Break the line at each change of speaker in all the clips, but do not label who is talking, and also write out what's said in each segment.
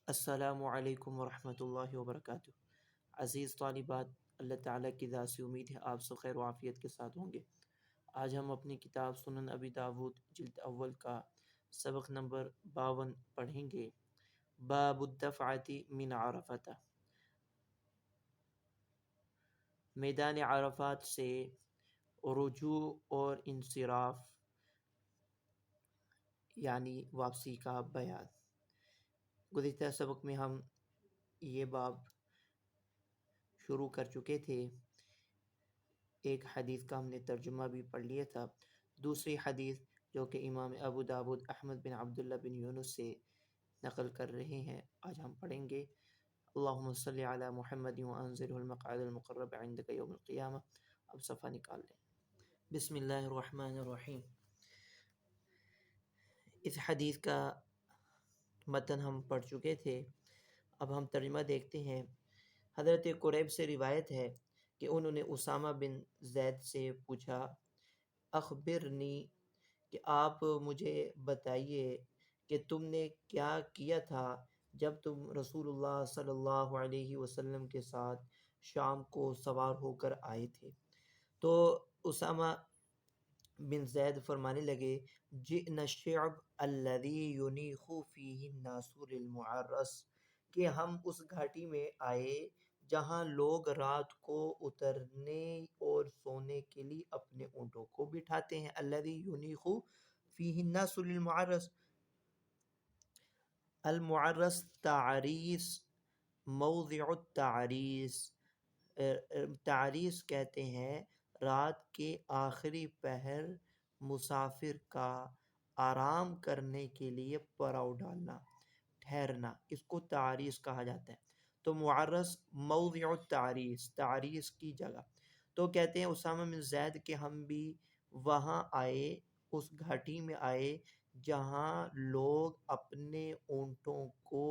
السلام علیکم ورحمۃ اللہ وبرکاتہ۔ عزیز طالبات، اللہ تعالیٰ کی ذات سے امید ہے آپ سب خیر و عافیت کے ساتھ ہوں گے۔ آج ہم اپنی کتاب سنن ابی داود جلد اول کا سبق نمبر 52 پڑھیں گے۔ باب الدفعۃ من عرفہ، میدان عرفات سے رجوع اور انصراف یعنی واپسی کا بیان۔ گزشتہ سبق میں ہم یہ باب شروع کر چکے تھے۔ ایک حدیث کا ہم نے ترجمہ بھی پڑھ لیا تھا۔ دوسری حدیث جو کہ امام ابو داود احمد بن عبداللہ بن یونس سے نقل کر رہے ہیں، آج ہم پڑھیں گے۔ اللہم صلی علی محمد وانزلہ المقعد المقرب عندک یوم القیامہ۔ اب صفحہ نکال لیں۔ بسم اللہ الرحمن الرحیم۔ اس حدیث کا متن ہم پڑھ چکے تھے، اب ہم ترجمہ دیکھتے ہیں۔ حضرت قریب سے روایت ہے کہ انہوں نے اسامہ بن زید سے پوچھا، اخبرنی، کہ آپ مجھے بتائیے کہ تم نے کیا کیا تھا جب تم رسول اللہ صلی اللہ علیہ وسلم کے ساتھ شام کو سوار ہو کر آئے تھے۔ تو اسامہ بن زید فرمانے لگے، جئنا الشعب الذی ینیخ فیہ الناس للمعرس، کہ ہم اس گھاٹی میں آئے جہاں لوگ رات کو اترنے اور سونے کے لیے اپنے اونٹوں کو بٹھاتے ہیں۔ الذی ینیخ فیہ الناس للمعرس، المعرس تعریس، موضع التعریس، تعریس کہتے ہیں رات کے آخری پہر مسافر کا آرام کرنے کے لیے پڑاؤ ڈالنا، ٹھہرنا، اس کو تعریس کہا جاتا ہے۔ تو معرس موضع التعریس، تعریس کی جگہ۔ تو کہتے ہیں اسامہ بن زید کہ ہم بھی وہاں آئے، اس گھاٹی میں آئے جہاں لوگ اپنے اونٹوں کو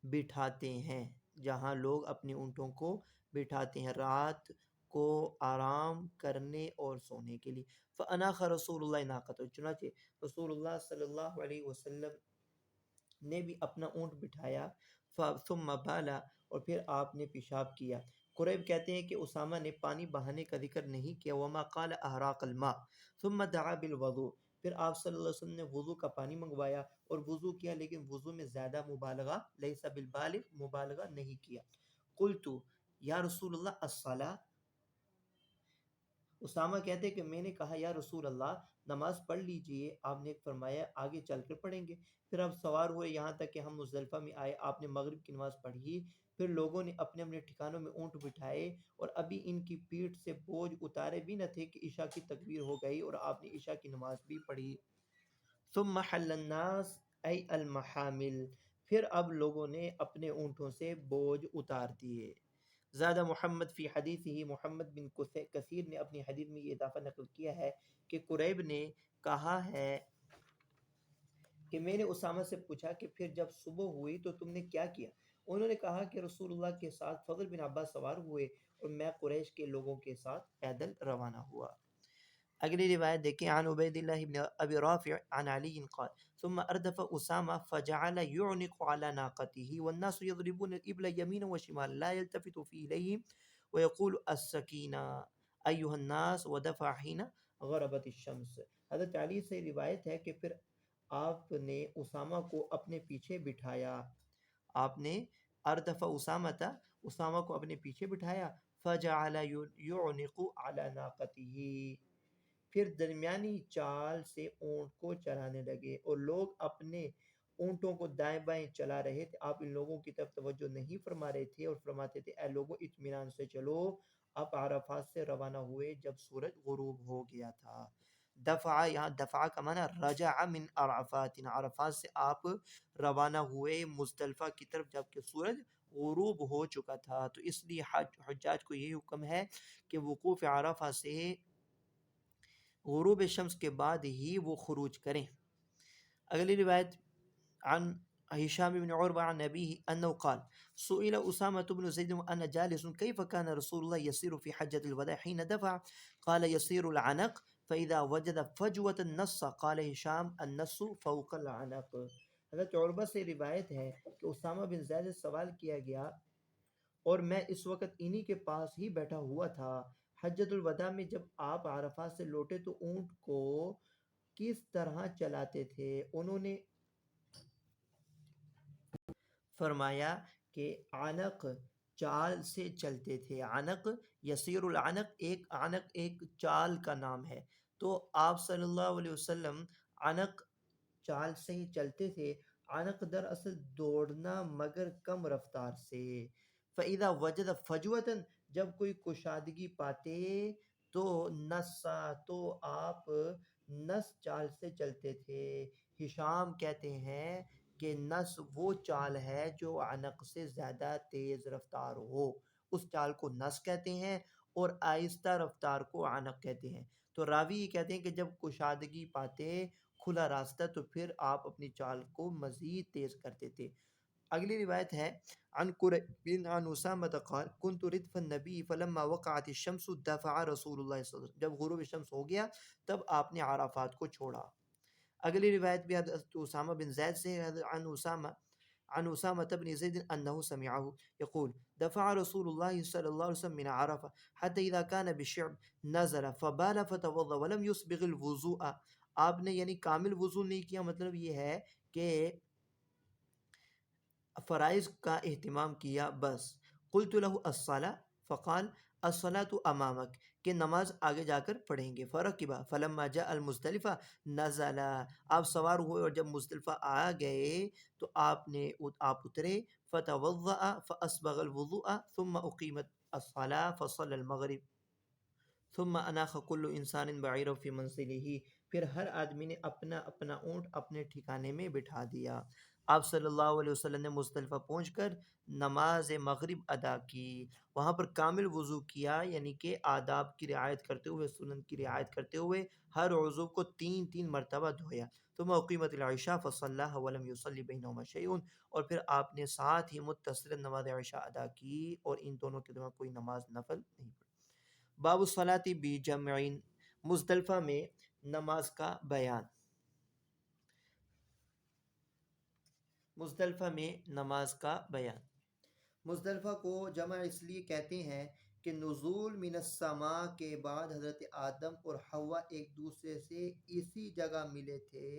بٹھاتے ہیں، جہاں لوگ اپنے اونٹوں کو بٹھاتے ہیں رات کو آرام کرنے اور سونے کے لیے۔ فَأَنَاخَ رسول اللہ ناقۃ، چنانچہ رسول اللہ صلی اللہ علیہ وسلم نے بھی اپنا اونٹ بٹھایا، ثم بال، اور پھر آپ نے پیشاب کیا۔ قریب کہتے ہیں کہ اسامہ نے پانی بہانے کا ذکر نہیں کیا، وما قال احراق الماء ثم دعا بالوضوء، پھر آپ صلی اللہ علیہ وسلم نے وضو کا پانی منگوایا اور وضو کیا، لیکن وضو میں زیادہ مبالغہ، لیس بالبالغ، مبالغہ نہیں کیا۔ قلت یا رسول اللہ الصلاۃ، اسامہ کہتے کہ میں نے کہا یا رسول اللہ نماز پڑھ لیجئے، آپ نے فرمایا آگے چل کر پڑھیں گے۔ پھر آپ سوار ہوئے یہاں تک کہ ہم مزدلفہ میں آئے، آپ نے مغرب کی نماز پڑھی، پھر لوگوں نے اپنے اپنے ٹھکانوں میں اونٹ بٹھائے اور ابھی ان کی پیٹھ سے بوجھ اتارے بھی نہ تھے کہ عشاء کی تکبیر ہو گئی اور آپ نے عشاء کی نماز بھی پڑھی۔ ثم حل الناس ای المحامل، پھر اب لوگوں نے اپنے اونٹوں سے بوجھ اتار دیے۔ زیادہ محمد فی حدیث ہی، محمد بن کثیر نے اپنی حدیث میں یہ اضافہ نقل کیا ہے کہ قریب نے کہا ہے کہ میں نے اسامہ سے پوچھا کہ پھر جب صبح ہوئی تو تم نے کیا کیا؟ انہوں نے کہا کہ رسول اللہ کے ساتھ فضل بن عباس سوار ہوئے اور میں قریش کے لوگوں کے ساتھ پیدل روانہ ہوا۔ اگلی روایت دیکھیں، عن عبید اللہ بن ابی رافع عن علی قال ثم اردف اسامہ فجعل يعنق على ناقته والناس يضربون الابل يمينا وشمالا لا يلتفت في اليهم ويقول السکینہ ایها الناس ودفع حين غربت الشمس۔ حضرت علی سے روایت ہے کہ پھر آپ نے اسامہ کو اپنے پیچھے بٹھایا، آپ نے اردف اسامہ تھا، اسامہ کو اپنے پیچھے بٹھایا، فجعل يعنق على ناقته، پھر درمیانی چال سے اونٹ کو چلانے لگے اور لوگ اپنے اونٹوں کو دائیں بائیں چلا رہے تھے۔ آپ ان لوگوں کی طرف توجہ نہیں فرما رہے تھے اور فرماتے تھے اے لوگوں اطمینان سے چلو۔ آپ عرفات سے روانہ ہوئے جب سورج غروب ہو گیا تھا۔ دفع، یہاں دفع کا معنی رجع من عرفات، عرفات سے آپ روانہ ہوئے مزدلفہ کی طرف جبکہ سورج غروب ہو چکا تھا۔ تو اس لیے حجاج کو یہی حکم ہے کہ وقوف عرفہ سے غروب شمس کے بعد ہی وہ خروج کریں۔ اگلی روایت عن هشام بن عروة عن أبيه أنه قال سئل أسامة بن زيد وأنا جالس كيف كان رسول الله يسير في حجة الوداع حين دفع؟ قال يسير العنق فإذا وجد فجوة النص، قال هشام النص فوق العنق۔ حضرت عربہ سے روایت ہے کہ اسامہ بن زید سے سوال کیا گیا اور میں اس وقت انہی کے پاس ہی بیٹھا ہوا تھا، حجۃ الوداع میں جب آپ عرفات سے لوٹے تو اونٹ کو کس طرح چلاتے تھے؟ انہوں نے فرمایا کہ عنق چال سے چلتے تھے۔ عنق یسیر العنق، ایک عنق ایک چال کا نام ہے، تو آپ صلی اللہ علیہ وسلم عنق چال سے ہی چلتے تھے۔ عنق دراصل دوڑنا مگر کم رفتار سے۔ فَإِذَا وَجَدَ فَجْوَةً، جب کوئی کشادگی پاتے تو نسا، تو آپ نس چال سے چلتے تھے۔ ہشام کہتے ہیں کہ نس وہ چال ہے جو عنق سے زیادہ تیز رفتار ہو، اس چال کو نس کہتے ہیں، اور آہستہ رفتار کو عنق کہتے ہیں۔ تو راوی یہ کہتے ہیں کہ جب کشادگی پاتے، کھلا راستہ، تو پھر آپ اپنی چال کو مزید تیز کرتے تھے۔ اگلی روایت ہے عن قریب عن اسامہ قال كنت ردف النبی فلما وقعت الشمس دفع رسول اللہ صلی اللہ علیہ وسلم، جب غروب شمس ہو گیا تب آپ نے عرفات کو چھوڑا۔ اگلی روایت بھی حضرت اسامہ بن زید سے ہے، عن اسامہ بن زید انه سمعه يقول دفع رسول الله صلی اللہ علیہ وسلم من عرفہ حتى اذا كان بالشعب نزل فبال فتوضا ولم يسبغ الوضوء، آپ نے یعنی کامل وضو نہیں کیا، مطلب یہ ہے کہ فرائض کا اہتمام کیا بس۔ قلت له الصلاة فقال الصلاة امامک، کہ نماز آگے جا کر پڑھیں گے۔ فرکبا فلما جاء المزدلفہ نزل، آپ سوار ہوئے اور جب مزدلفہ آ گئے تو آپ اترے۔ فتوضأ فاسبغ الوضوء ثم اقیمت الصلاة فصلى المغرب ثم اناخ كل انسان بعیرہ فی منزلہ، پھر ہر آدمی نے اپنا اپنا اونٹ اپنے ٹھکانے میں بٹھا دیا۔ آپ صلی اللہ علیہ وسلم نے مزدلفہ پہنچ کر نماز مغرب ادا کی، وہاں پر کامل وضو کیا، یعنی کہ آداب کی رعایت کرتے ہوئے، سنن کی رعایت کرتے ہوئے ہر عضو کو 3 مرتبہ دھویا۔ ثم اقیمت العشاء فصلاها ولم يصلی بینہما شیء، اور پھر آپ نے ساتھ ہی متصل نماز عشاء ادا کی اور ان دونوں کے درمیان کوئی نماز نفل نہیں پڑھی۔ باب الصلاۃ بجمع، مزدلفہ میں نماز کا بیان۔ مزدلفہ میں نماز کا بیان۔ مزدلفہ کو جمع اس لیے کہتے ہیں کہ نزول من السماء کے بعد حضرت آدم اور حوا ایک دوسرے سے اسی جگہ ملے تھے،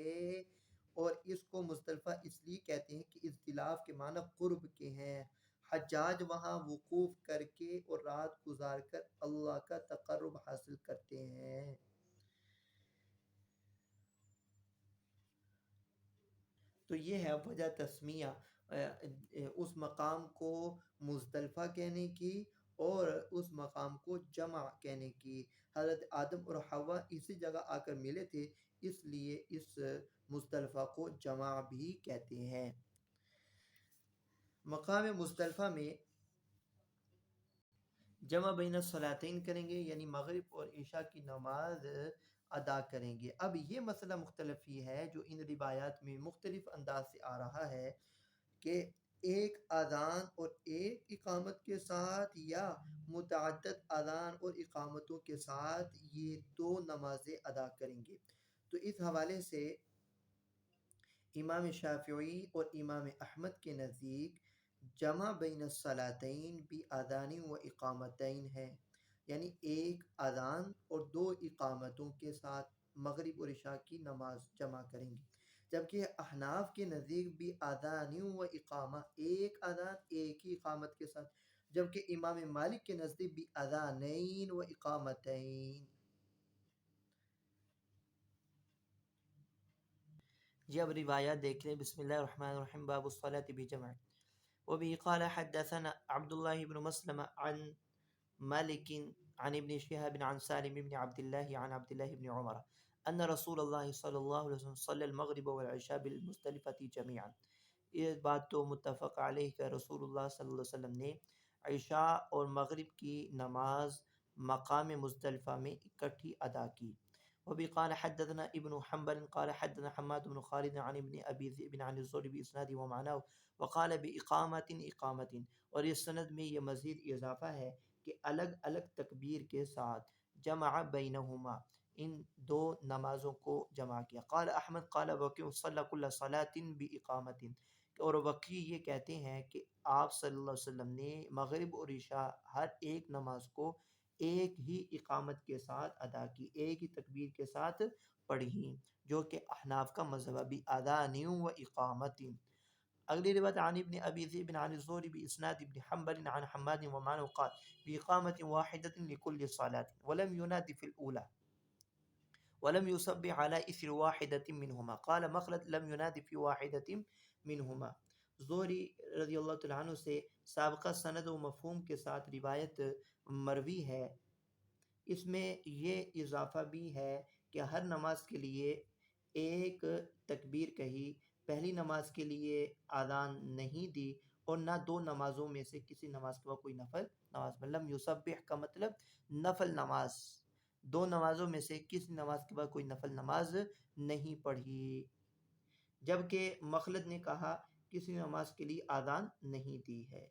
اور اس کو مزدلفہ اس لیے کہتے ہیں کہ اختلاف کے معنی قرب کے ہیں۔ حجاج وہاں وقوف کر کے اور رات گزار کر اللہ کا تقرب حاصل کرتے ہیں۔ تو یہ ہے وجہ تسمیہ اس مقام کو مزدلفہ کہنے کی اور اس مقام کو جمع کہنے کی۔ حضرت آدم اور حوا اسی جگہ آ کر ملے تھے، اس لیے اس مزدلفہ کو جمع بھی کہتے ہیں۔ مقام مزدلفہ میں جمع بین الصلاتین کریں گے، یعنی مغرب اور عشاء کی نماز ادا کریں گے۔ اب یہ مسئلہ مختلف ہی ہے جو ان روایات میں مختلف انداز سے آ رہا ہے کہ ایک اذان اور ایک اقامت کے ساتھ یا متعدد اذان اور اقامتوں کے ساتھ یہ 2 نمازیں ادا کریں گے۔ تو اس حوالے سے امام شافعی اور امام احمد کے نزدیک جمع بین الصلاتین بھی اذان و اقامتین ہے، یعنی ایک اذان اور 2 اقامتوں کے ساتھ مغرب اور عشاء کی نماز جمع کریں گے۔ جبکہ احناف کے نزدیک بھی اذان و اقامہ، ایک اذان ایک ہی اقامت کے ساتھ، جبکہ امام مالک کے نزدیک بھی اذانین و اقامتین۔ جی اب روایات دیکھ لیں۔ بسم اللہ الرحمن الرحیم، باب الصلاة بجمع۔ وبه قال حدثنا عبد الله بن مسلم عن مالك عن ابن شهاب عن سالم بن عبد الله عن عبد الله بن عمر ان رسول الله صلی اللہ علیہ وسلم صلی المغرب والعشاء بالمزدلفة جميعا، یہ بات تو متفق علیہ کہ رسول اللہ صلی اللہ علیہ وسلم نے عشاء اور مغرب کی نماز مقام مزدلفہ میں اکٹھی ادا کی۔ وبه قال حدثنا ابن حنبل قال حدثنا حماد بن خالد عن ابن ابي ذئب عن الزهري باسناده ومعناه وقال باقامة اقامة، اور اس سند میں یہ مزید اضافہ ہے کہ الگ الگ تکبیر کے ساتھ، جمع بینہما، ان دو نمازوں کو جمع کیا۔ قال احمد قال وکیع صلی کل صلاۃ باقامۃ، اور وکیع یہ کہتے ہیں کہ آپ صلی اللہ علیہ وسلم نے مغرب اور عشاء ہر ایک نماز کو ایک ہی اقامت کے ساتھ ادا کی، ایک ہی تکبیر کے ساتھ پڑھی، جو کہ احناف کا مذہب بھی اذان و اقامت۔ اگلی روایت عن ابن ابی ذئب عن الزہری باسناد ابن حنبل عن حماد ومعنى قال بإقامة واحدة لكل صلاة ولم ينادي في الأولى ولم يصبح على إثر واحدة منهما قال مخلد لم ينادي في واحدة منهما۔ زہری رضی اللہ تعالیٰ عنہ سے سابقہ سند و مفہوم کے ساتھ روایت مروی ہے، اس میں یہ اضافہ بھی ہے کہ ہر نماز کے لیے ایک تکبیر کہی، پہلی نماز کے لیے اذان نہیں دی، اور نہ دو نمازوں میں سے کسی نماز کے بعد کوئی نفل نماز۔ لم یسبح کا مطلب نفل نماز، دو نمازوں میں سے کسی نماز کے بعد کوئی نفل نماز نہیں پڑھی، جبکہ مخلد نے کہا کسی نماز کے لیے اذان نہیں دی ہے۔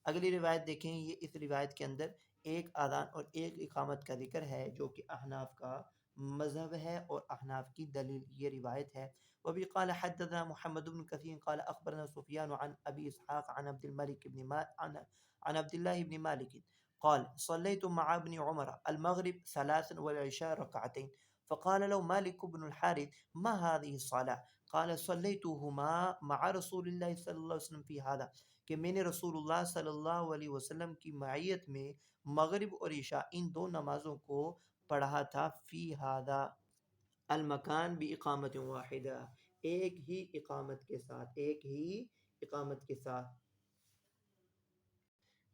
اگلی روایت دیکھیں، یہ اس روایت کے اندر ایک اذان اور ایک اقامت کا ذکر ہے، جو کہ احناف کا مذہب ہے اور احناف کی دلیل یہ روایت ہے۔ وبی قال حدثنا محمد بن كثير قال اخبرنا سفيان عن ابي اسحاق عن عبد الملك بن عن عبد الله بن مالك قال صليت مع ابن عمر المغرب ثلاثا والعشاء ركعتين فقال له مالك بن الحارث ما هذه الصلاة قال صليتهما مع رسول الله صلى الله عليه وسلم في هذا، کہ میں نے رسول اللہ صلی اللہ علیہ وسلم کی معیت میں مغرب اور عشاء ان دو نمازوں کو پڑھا تھا، فی ہذا المکان باقامت واحدہ، ایک ہی اقامت کے ساتھ، ایک ہی اقامت کے ساتھ۔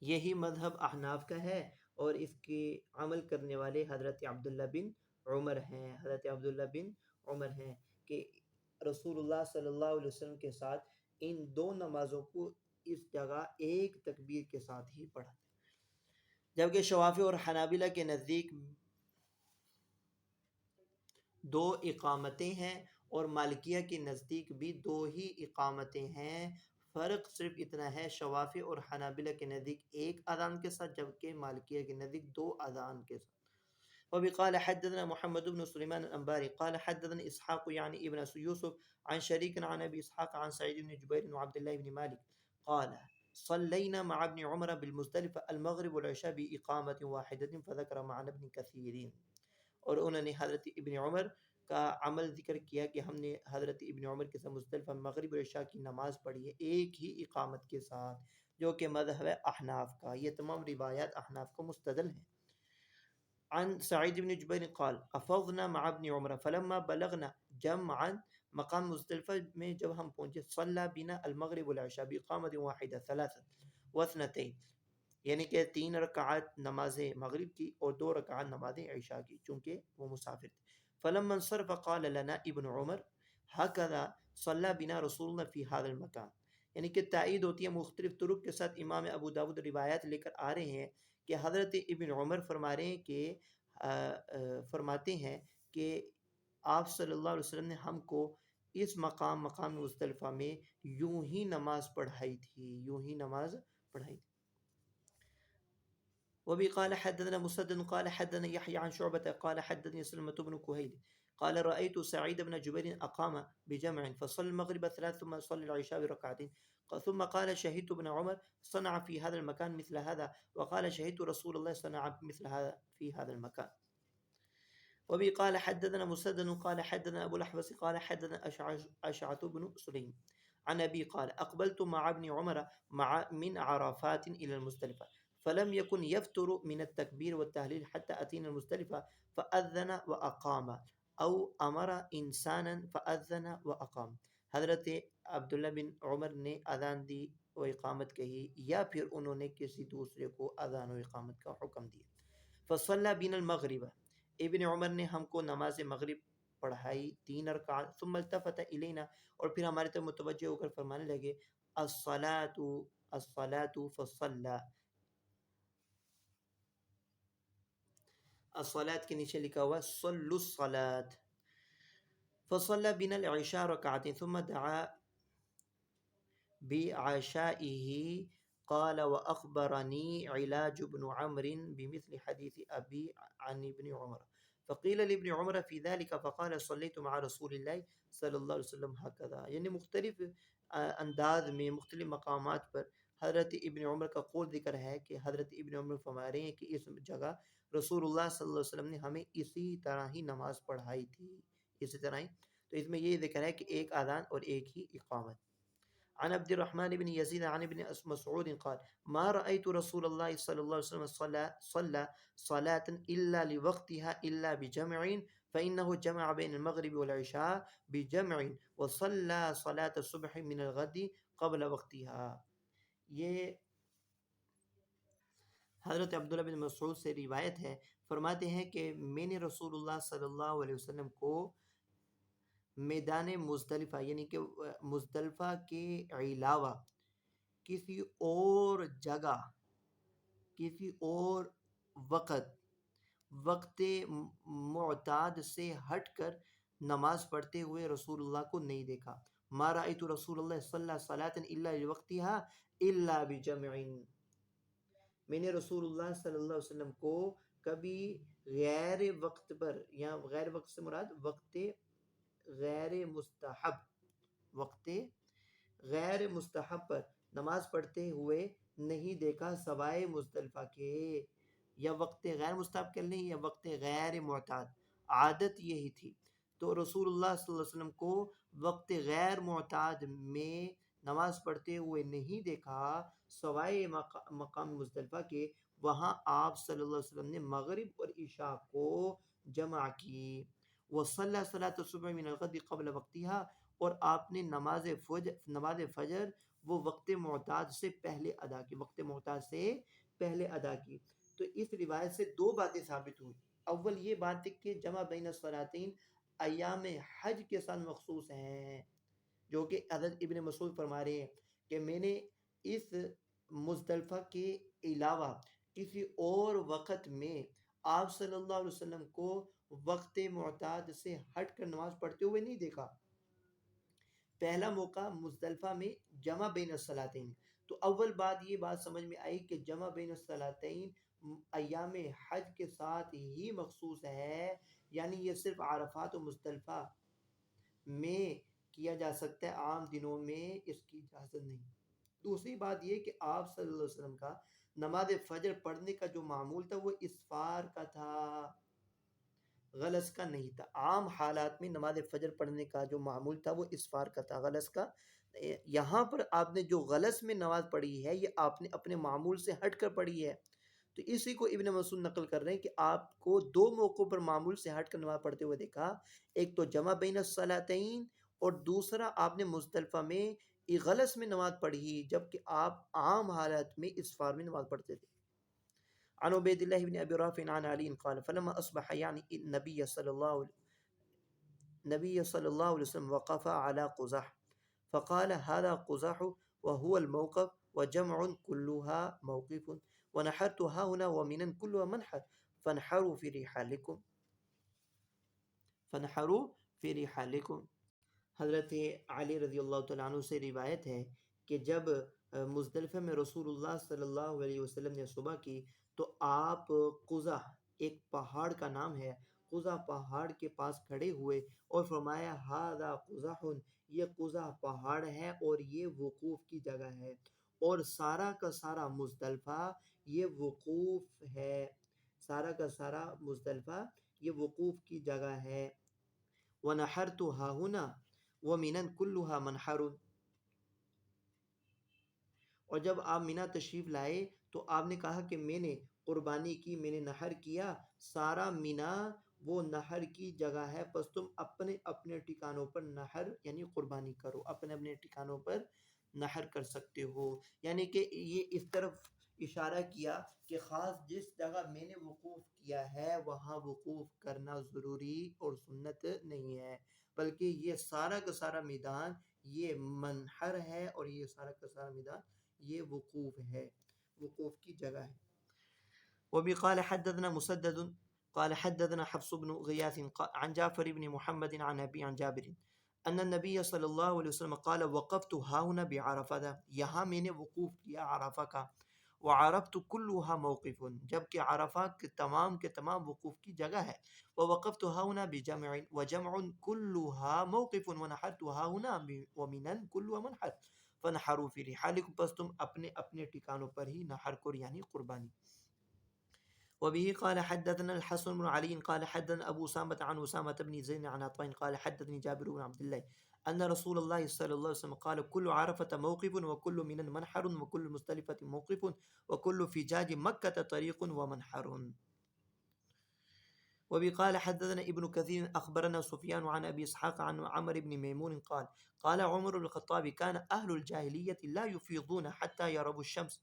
یہی مذہب احناف کا ہے، اور اس کے عمل کرنے والے حضرت عبداللہ بن عمر ہیں، حضرت عبداللہ بن عمر ہیں، کہ رسول اللہ صلی اللہ علیہ وسلم کے ساتھ ان دو نمازوں کو اس جگہ ایک تکبیر کے ساتھ ہی پڑھا، جبکہ شوافی اور حنابلہ کے نزدیک دو اقامتیں ہیں، اور مالکیہ کے نزدیک بھی دو ہی اقامتیں ہیں۔ فرق صرف اتنا ہے، شوافی اور حنابلہ کے نزدیک ایک اذان کے ساتھ، جبکہ مالکیہ کے نزدیک دو اذان کے ساتھ۔ وبی قال حدثنا محمد بن سلیمان الانباری قال حدثنا اسحاق يعني ابن یوسف عن شریک عن ابی اسحاق عن سعید بن جبیر وعبد الله بن مالک قال صلينا مع ابن عمر بالمزدلفة المغرب والعشاء بإقامة واحدة فذكر معنى ابن كثير، اور انہوں نے حضرت ابن عمر کا عمل ذکر کیا کہ ہم نے حضرت ابن عمر کے ساتھ مزدلفہ مغرب اور عشاء کی نماز پڑھی ہے ایک ہی اقامت کے ساتھ، جو کہ مذہب احناف کا۔ یہ تمام روایات احناف کو مستدل ہیں۔ عن سعید بن جبیر قال افضنا مع ابن عمر فلما بلغنا جمعا، مقام مزدلفہ میں جب ہم پہنچے، صلی بنا المغرب والعشاء بإقامة واحدة ثلاثا واثنتين، یعنی کہ 3 رکعات نماز مغرب کی اور 2 رکعات نماز عشاء کی، چونکہ وہ مسافر تھے۔ فلما انصرف قال لنا ابن عمر هكذا صلى بنا رسول الله في هذا المكان، یعنی کہ تائید ہوتی ہے، مختلف طرق کے ساتھ امام ابو داود روایات لے کر آ رہے ہیں کہ حضرت ابن عمر فرما رہے ہیں کہ فرماتے ہیں کہ آپ صلی اللہ علیہ وسلم نے ہم کو اس مقام مزدلفہ میں یوں ہی نماز پڑھائی تھی، یوں ہی نماز پڑھائی تھی۔ وبي قال حدثنا مسدد قال حدثنا يحيى عن شعبة قال حدثني سلمة بن كهيل قال رأيت سعيد بن جبير أقام بجمع فصلى المغرب 3 ثم صلى العشاء بركعتين ثم قال شهدت ابن عمر صنع في هذا المكان مثل هذا وقال شهدت رسول الله صنع مثل هذا في هذا المكان۔ وبي قال حدثنا مسدد قال حدثنا أبو الأحوص قال حدثنا أشعث بن سليم عن أبي قال أقبلت مع ابن عمر من عرفات إلى المزدلفة فلم يكن يفتر من التكبير والتهليل حتى أتينا المزدلفة فأذن وأقام أو أمر إنسانا فأذن وأقام۔ حضرت عبداللہ بن عمر نے اذان دی و اقامت کہی، یا پھر انہوں نے کسی دوسرے کو اذان و اقامت کا حکم دیا۔ فصلى بنا المغرب، ابن عمر نے ہم کو نماز مغرب پڑھائی 3 رکعات، ثم التفت الینا، اور پھر ہمارے طرف متوجہ ہو کر فرمانے لگے الصلاة الصلاة فصلى، الصلاة کے نیچے لکھا ہوا صلوا الصلاة، فصلى بنا العشاء ركعتين ثم دعا بعشائه قال وأخبرني علاج بن عمرو بمثل حديث أبي عن ابن عمر فقیل لابن عمر فی ذلك فقال صلیت مع رسول اللہ صلی اللہ علیہ وسلم ہکذا. یعنی مختلف انداز میں مختلف مقامات پر حضرت ابن عمر کا قول ذکر ہے کہ حضرت ابن عمر فرما رہے ہیں کہ اس جگہ رسول اللہ صلی اللہ علیہ وسلم نے ہمیں اسی طرح ہی نماز پڑھائی تھی، اسی طرح ہی. تو اس میں یہ ذکر ہے کہ ایک اذان اور ایک ہی اقامت. عن عبد الرحمن بن يزيد عن ابن مسعود قال ما رأيت رسول الله صلى الله عليه وسلم صلى صلاة إلا لوقتها إلا بجمع فإنه جمع بين المغرب والعشاء بجمع وصلى صلاة الصبح من الغد قبل وقتها. یہ حضرت عبداللہ بن مسعود سے روایت ہے، فرماتے ہیں کہ میں نے رسول اللہ صلی اللہ علیہ وسلم کو میدان مزدلفہ یعنی کہ مزدلفہ کے علاوہ کسی اور جگہ، کسی اور وقت معتاد سے ہٹ کر نماز پڑھتے ہوئے رسول اللہ کو نہیں دیکھا. ما رأیت رسول اللہ صلی اللہ صلاة الا لوقتها الا بجمع. میں نے رسول اللہ صلی اللہ علیہ وسلم کو کبھی غیر وقت پر، یا غیر وقت سے مراد وقت غیر مستحب، وقت غیر مستحب پر نماز پڑھتے ہوئے نہیں دیکھا سوائے مزدلفہ کے. یا وقت غیر مستحب کر لیں یا وقت غیر معتاد، عادت یہی تھی. تو رسول اللہ صلی اللہ علیہ وسلم کو وقت غیر معتاد میں نماز پڑھتے ہوئے نہیں دیکھا سوائے مقام مزدلفہ کے. وہاں آپ صلی اللہ علیہ وسلم نے مغرب اور عشاء کو جمع کی. وصلی صلاۃ الصبح من الغد قبل وقتها، اور آپ نے نماز فجر وہ وقت معتاد سے پہلے ادا کی، وقت معتاد سے پہلے ادا کی. تو اس روایت سے دو باتیں ثابت ہوئی. اول یہ بات ہے کہ جمع بین الصلاتین ایام حج کے ساتھ مخصوص ہیں، جو کہ حضرت ابن مسعود فرما رہے ہیں کہ میں نے اس مزدلفہ کے علاوہ کسی اور وقت میں آپ صلی اللہ علیہ وسلم کو وقت معتاد سے ہٹ کر نماز پڑھتے ہوئے نہیں دیکھا. پہلا موقع مزدلفہ میں جمع بین الصلاتین. تو اول بات سمجھ میں آئی کہ جمع بین الصلاتین ایام حج کے ساتھ ہی مخصوص ہے، یعنی یہ صرف عرفات و مزدلفہ میں کیا جا سکتا ہے، عام دنوں میں اس کی اجازت نہیں. دوسری بات یہ کہ آپ صلی اللہ علیہ وسلم کا نماز فجر پڑھنے کا جو معمول تھا وہ اسفار کا تھا، غلس کا نہیں تھا. عام حالات میں نماز فجر پڑھنے کا جو معمول تھا وہ اسفار کا تھا، غلس کا. یہاں پر آپ نے جو غلس میں نماز پڑھی ہے یہ آپ نے اپنے معمول سے ہٹ کر پڑھی ہے. تو اسی کو ابن مسعود نقل کر رہے ہیں کہ آپ کو دو موقعوں پر معمول سے ہٹ کر نماز پڑھتے ہوئے دیکھا، ایک تو جمع بین الصلاتین اور دوسرا آپ نے مزدلفہ میں غلس میں نماز پڑھی، جبکہ آپ عام حالات میں اسفار میں نماز پڑھتے تھے. عن عبید اللہ بن ابی رافع عن علی قال فلما اصبح يعني النبي صلی اللہ علیہ وسلم وقف على قزح فقال هذا قزح وهو الموقف وجمع كلها موقف ونحرت ها هنا ومنا كلها منحر فانحروا في رحالكم. حضرت علی رضی اللہ تعالیٰ عنہ سے روایت ہے کہ جب مزدلفہ میں رسول اللہ صلی اللہ علیہ وسلم نے صبح کی تو آپ قزح، ایک پہاڑ کا نام ہے، قزح پہاڑ کے پاس کھڑے ہوئے اور فرمایا ھذا قزح، یہ قزح پہاڑ ہے اور یہ وقوف کی جگہ ہے، اور سارا کا سارا مزدلفہ یہ وقوف ہے، سارا کا سارا مزدلفہ یہ وقوف کی جگہ ہے. وَنَحَرْتُ هَا هُنَا وَمِنًا كُلُّهَا مَنْحَرٌ. اور جب آپ مینا تشریف لائے تو آپ نے کہا کہ میں نے قربانی کی، میں نے نحر کیا، سارا مینا وہ نحر کی جگہ ہے، پس تم اپنے اپنے ٹھکانوں پر نحر یعنی قربانی کرو، اپنے اپنے ٹھکانوں پر نحر کر سکتے ہو. یعنی کہ یہ اس طرف اشارہ کیا کہ خاص جس جگہ میں نے وقوف کیا ہے وہاں وقوف کرنا ضروری اور سنت نہیں ہے، بلکہ یہ سارا کا سارا میدان یہ منحر ہے اور یہ سارا کا سارا میدان یہ وقوف ہے، وقوف کی جگہ ہے. وبي قال حدثنا مسدد قال حدثنا حفص بن غياث عن جعفر بن محمد عن أبي عن جابر أن النبي صلى الله عليه وسلم قال وقفت ها هنا بعرفة، یہاں میں نے وقوف کیا عرفہ کا. وعرفت كلها موقف، جبکہ عرفات کے تمام وقوف کی جگہ ہے. ووقفت ها هنا بجمع وجمع كلها موقف ونحرت ها هنا ومنا كلها منحر فنحروا في رحالكم، پس تم اپنے اپنے ٹھکانوں پر ہی نحر کو یعنی قربانی. وبه قال حدثنا الحسن بن علي قال حدثنا أبو أسامة عن أسامة بن زيد عن عطاء قال حدثني جابر بن عبد الله أن رسول الله صلى الله عليه وسلم قال كل عرفة موقف وكل من منحر وكل مستلفة موقف وكل فجاج مكة طريق ومنحر. وبه قال حدثنا ابن كثير أخبرنا سفيان عن أبي إسحاق عن عمرو بن ميمون قال قال عمر بن الخطاب كان أهل الجاهلية لا يفيضون حتى يروا الشمس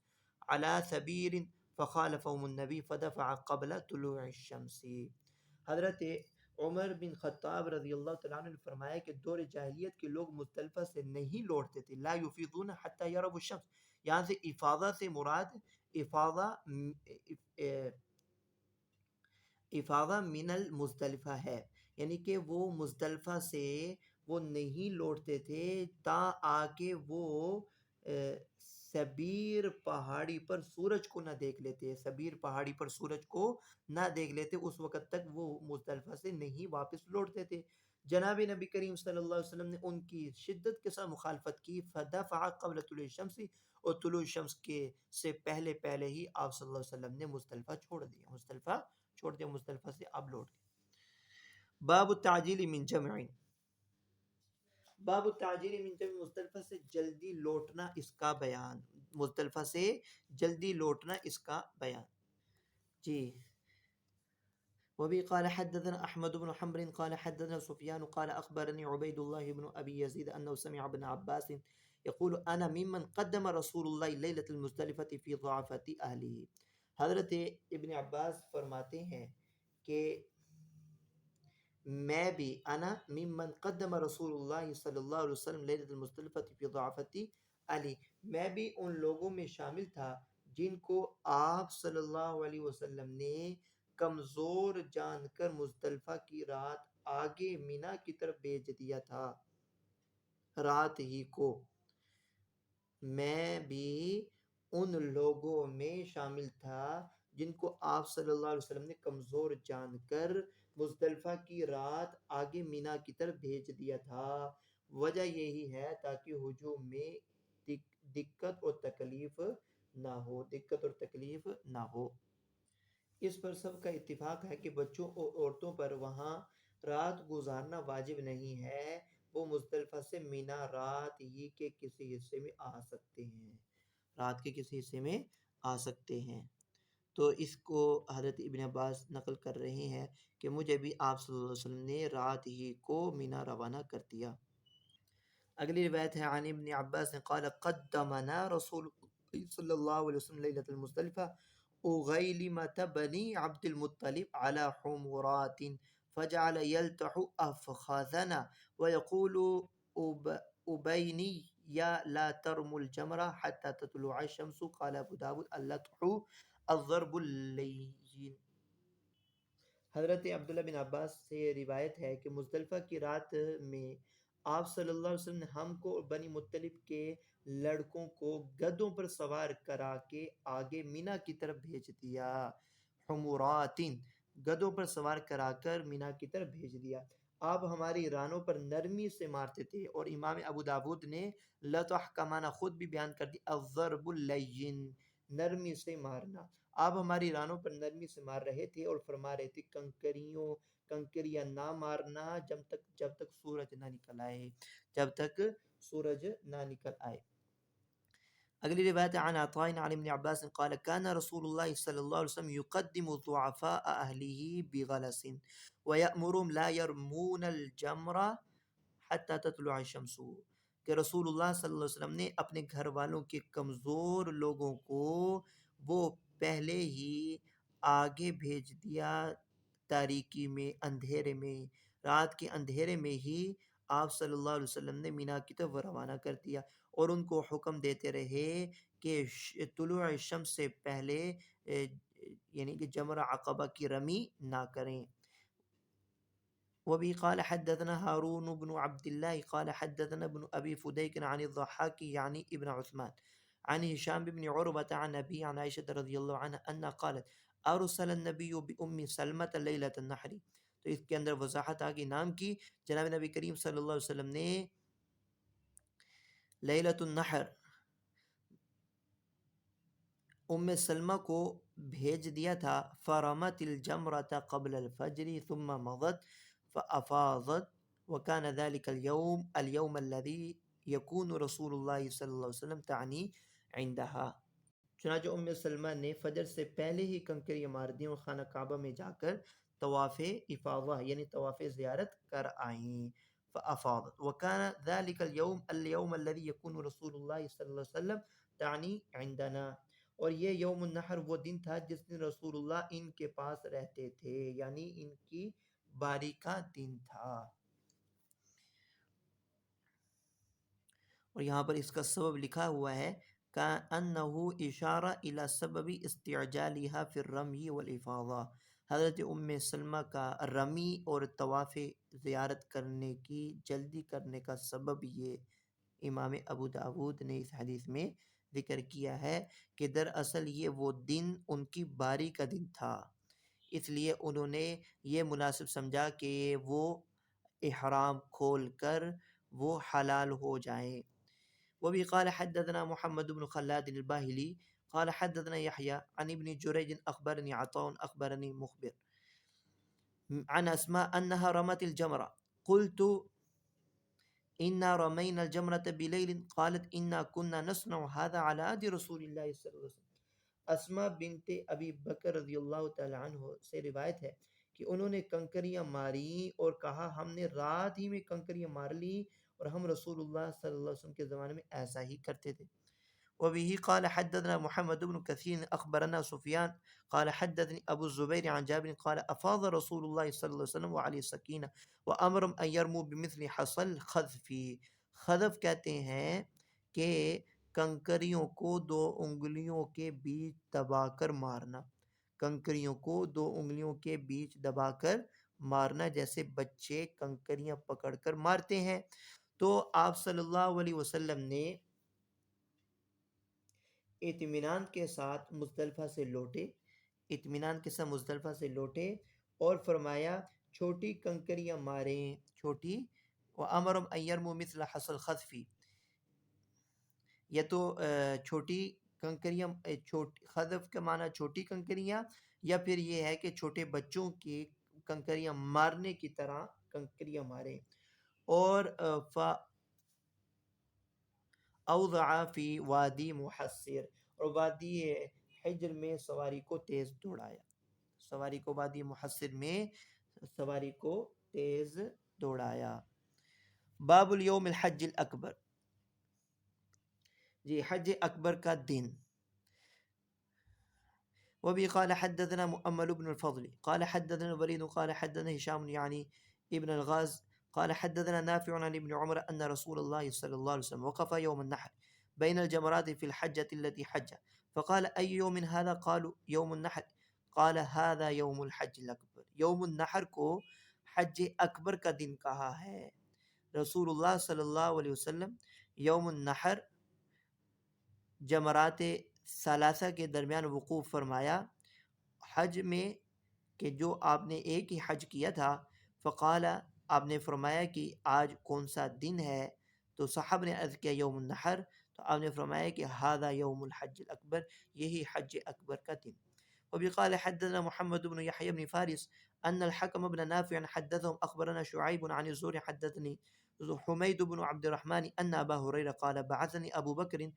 على ثبير فخالفهم النبی فدفع قبل طلوع الشمس. حضرت عمر بن خطاب رضی اللہ تعالیٰ عنہ نے فرمایا کہ دور جاہلیت کے لوگ مزدلفہ سے نہیں لوٹتے تھے. لا یفیضون حتی یروا الشمس، یہاں سے افاضہ سے مراد افاضہ افاضہ من المزدلفہ ہے، یعنی کہ وہ مزدلفہ سے وہ نہیں لوٹتے تھے تا آ کے وہ سبیر پہاڑی پر سورج کو نہ دیکھ لیتے. سبیر پہاڑی پر سورج کو نہ دیکھ لیتے، اس وقت تک وہ مزدلفہ سے نہیں واپس لوٹتے تھے. جناب نبی کریم صلی اللہ علیہ وسلم نے ان کی شدت کے ساتھ مخالفت کی. فدفع قبل طلوع الشمس، اور طلوع الشمس کے سے پہلے پہلے ہی آپ صلی اللہ علیہ وسلم نے مزدلفہ چھوڑ دیا. مزدلفہ سے اب لوٹ گئے. باب التعجیل من جمع، باب التعجیل من جمع، مزدلفہ سے جلدی لوٹنا اس کا بیان. مزدلفہ سے جلدی لوٹنا اس کا بیان. جی. وبه قال حدثنا أحمد بن حنبل قال حدثنا سفيان قال أخبرني عبيد الله بن أبي يزيد أنه سمع ابن عباس يقول أنا ممن قدم رسول الله ليلة المزدلفة في ضعفة أهله. حضرت ابن عباس فرماتے ہیں کہ میں بھی انا ممن قدم رسول اللہ صلی اللہ علیہ وسلم لیلۃ المزدلفۃ فی ضعفۃ علی، میں بھی ان لوگوں میں شامل تھا جن کو آپ صلی اللہ علیہ وسلم نے کمزور جان کر مزدلفہ کی رات آگے مینا کی طرف بھیج دیا تھا. رات ہی کو میں بھی ان لوگوں میں شامل تھا جن کو آپ صلی اللہ علیہ وسلم نے کمزور جان کر مزدلفہ کی رات آگے مینا کی طرف بھیج دیا تھا. وجہ یہی ہے تاکہ ہجوم میں دقت اور تکلیف نہ ہو. اس پر سب کا اتفاق ہے کہ بچوں اور عورتوں پر وہاں رات گزارنا واجب نہیں ہے. وہ مزدلفہ سے مینا رات ہی کے کسی حصے میں آ سکتے ہیں. رات کے کسی حصے میں آ سکتے ہیں. تو اس کو حضرت ابن عباس نقل کر رہے ہیں کہ مجھے بھی آپ صلی اللہ علیہ وسلم نے رات ہی کو مینا روانہ کر دیا. اگلی روایت ہے عن ابن عباس قال قدمنا رسول صلی اللہ علیہ وسلم لیلۃ المزدلفہ أغيلمة بني عبد المطلب على حمرات فجعل يلتح أفخاذنا ويقول أبيني يا لا ترموا الجمرة حتى تطلع الشمس. قال أبو داود اللتح الضرب اللين. حضرت عبداللہ بن عباس سے روایت ہے کہ مزدلفہ کی رات میں آپ صلی اللہ علیہ وسلم نے ہم کو اور بنی مطلب کے لڑکوں کو گدوں پر سوار کرا کے آگے مینا کی طرف بھیج دیا. حمراتن، گدوں پر سوار کرا کر مینا کی طرف بھیج دیا. آپ ہماری رانوں پر نرمی سے مارتے تھے. اور امام ابو داود نے لطح کا معنی خود بھی بیان کر دی، الضرب اللین، نرمی سے مارنا. آپ ہماری رانوں پر نرمی سے مار رہے تھے اور فرما رہے تھے کنکریاں نہ مارنا جب تک سورج نہ نکل آئے. اگلی روایت عن عطاء عن ابن عباس قال كان رسول الله صلى الله عليه وسلم يقدم ضعفاء أهله بغلس ويأمرهم لا يرمون الجمر حتى تطلع الشمس، کہ رسول اللہ صلی اللہ علیہ وسلم نے اپنے گھر والوں کے کمزور لوگوں کو وہ پہلے ہی آگے بھیج دیا. تاریکی میں، اندھیرے میں، رات کے اندھیرے میں ہی آپ صلی اللہ علیہ وسلم نے مینا کی طرف روانہ کر دیا اور ان کو حکم دیتے رہے کہ طلوع شمس سے پہلے یعنی کہ جمرہ عقبہ کی رمی نہ کریں. وبه قال حدثنا هارون بن عبد الله قال حدثنا ابن أبي فديك عن الضحاك يعني ابن عثمان عن هشام بن عروة عن أبي عن عائشة رضی اللہ عنہ أنها قالت ارسل النبی بأم سلمة ليلة النحر. تو اس کے اندر وضاحت آگے نام کی. جناب نبی کریم صلی اللہ علیہ وسلم نے لیلۃ النحر ام سلمہ کو بھیج دیا تھا. فرمت الجمرة قبل الفجر ثم مضت فافاضت وكان ذلك اليوم الذي يكون رسول الله صلی اللہ علیہ وسلم تعنی عندها. چنانچہ ام سلمہ نے فجر سے پہلے ہی کنکریاں مار دیں اور خانہ کعبہ میں جا کر طواف افاضہ یعنی طواف زیارت کر آئیں. فافاضت وكان ذلك اليوم الذي يكون رسول الله صلی اللہ علیہ وسلم تعنی عندنا. اور یہ یوم النحر وہ دن تھا جس دن رسول اللہ ان کے پاس رہتے تھے، یعنی ان کی باری کا دن تھا. اور یہاں پر اس کا سبب لکھا ہوا ہے كأنه اشارہ الى سبب استعجالها في الرمی والافاضہ. حضرت ام سلمہ کا رمی اور طواف زیارت کرنے کی جلدی کرنے کا سبب یہ امام ابو داود نے اس حدیث میں ذکر کیا ہے کہ دراصل یہ وہ دن ان کی باری کا دن تھا، اس لیے انہوں نے یہ مناسب سمجھا کہ وہ احرام کھول کر وہ حلال ہو جائیں. وبه قال حدثنا محمد بن خلاد الباهلي قال حدثنا يحيى عن ابن جريج أخبرني عطاء أخبرني مخبر عن أسماء أنها رمت الجمرة. قلت إنا رمينا الجمرة بليل قالت إنا كنا نصنع هذا على عهد رسول الله صلى الله عليه وسلم. اسماء بنت ابی بکر رضی اللہ تعالی عنہ سے روایت ہے کہ انہوں نے کنکریاں ماری اور کہا ہم نے رات ہی میں کنکریاں مار لی اور ہم رسول اللہ صلی اللہ علیہ وسلم کے زمانے میں ایسا ہی کرتے تھے. وبه قال حدثنا محمد بن كثير أخبرنا سفيان قال حدثني أبو الزبير عن جابر قال أفاض رسول الله صلى الله عليه وسلم وعليه السكينة وأمرهم أن يرموا بمثل حصل خذفي. خذف کہتے ہیں کہ کنکریوں کو دو انگلیوں کے بیچ دبا کر مارنا. کنکریوں کو دو انگلیوں کے بیچ دبا کر مارنا جیسے بچے کنکریاں پکڑ کر مارتے ہیں. تو آپ صلی اللہ علیہ وسلم نے اطمینان کے ساتھ مزدلفہ سے لوٹے، اطمینان کے ساتھ مزدلفہ سے لوٹے اور فرمایا چھوٹی کنکریاں ماریں، چھوٹی. وَأَمَرُمْ أَن يَرْمُوا مِثْلَ حَصَى الْخَذْفِ. یا تو چھوٹی کنکریاں، خذف کا معنی چھوٹی کنکریاں، یا پھر یہ ہے کہ چھوٹے بچوں کی کنکریاں مارنے کی طرح کنکریاں ماریں. اور اوضع فی وادی محصر، اور وادی حجر میں سواری کو تیز دوڑایا، سواری کو وادی محصر میں سواری کو تیز دوڑایا. باب الیوم الحج الاکبر. جی حج اکبر کا دن. وبه قال حدثنا مؤمل بن الفضل قال حدثنا الوليد قال حدثنا هشام يعني ابن الغاز قال حدثنا نافع عن ابن عمر أن رسول الله صلى الله عليه وسلم وقف يوم النحر بين الجمرات في الحجة التي حج فقال أي يوم هذا؟ قالوا يوم النحر. قال هذا يوم الحج الأكبر. یوم النحر کو حج اکبر کا دن کہا ہے. رسول اللہ صلی اللہ علیہ وسلم یوم النحر جمرات ثلاثہ کے درمیان وقوف فرمایا حج میں کہ جو آپ نے ایک ہی حج کیا تھا. فقال آپ نے فرمایا کہ آج کون سا دن ہے؟ تو صحابہ نے عرض کیا یوم النحر. تو آپ نے فرمایا کہ هذا یوم الحج الاکبر، یہی حج اکبر کا دن. وبقال حدثنا محمد بن يحيى بن فارس أن الحكم بن نافع حدثهم أخبرنا شعيب عن الزهري حدثني حميد بن عبد الرحمن أن أبا هريرة قال بعثني أبو بكر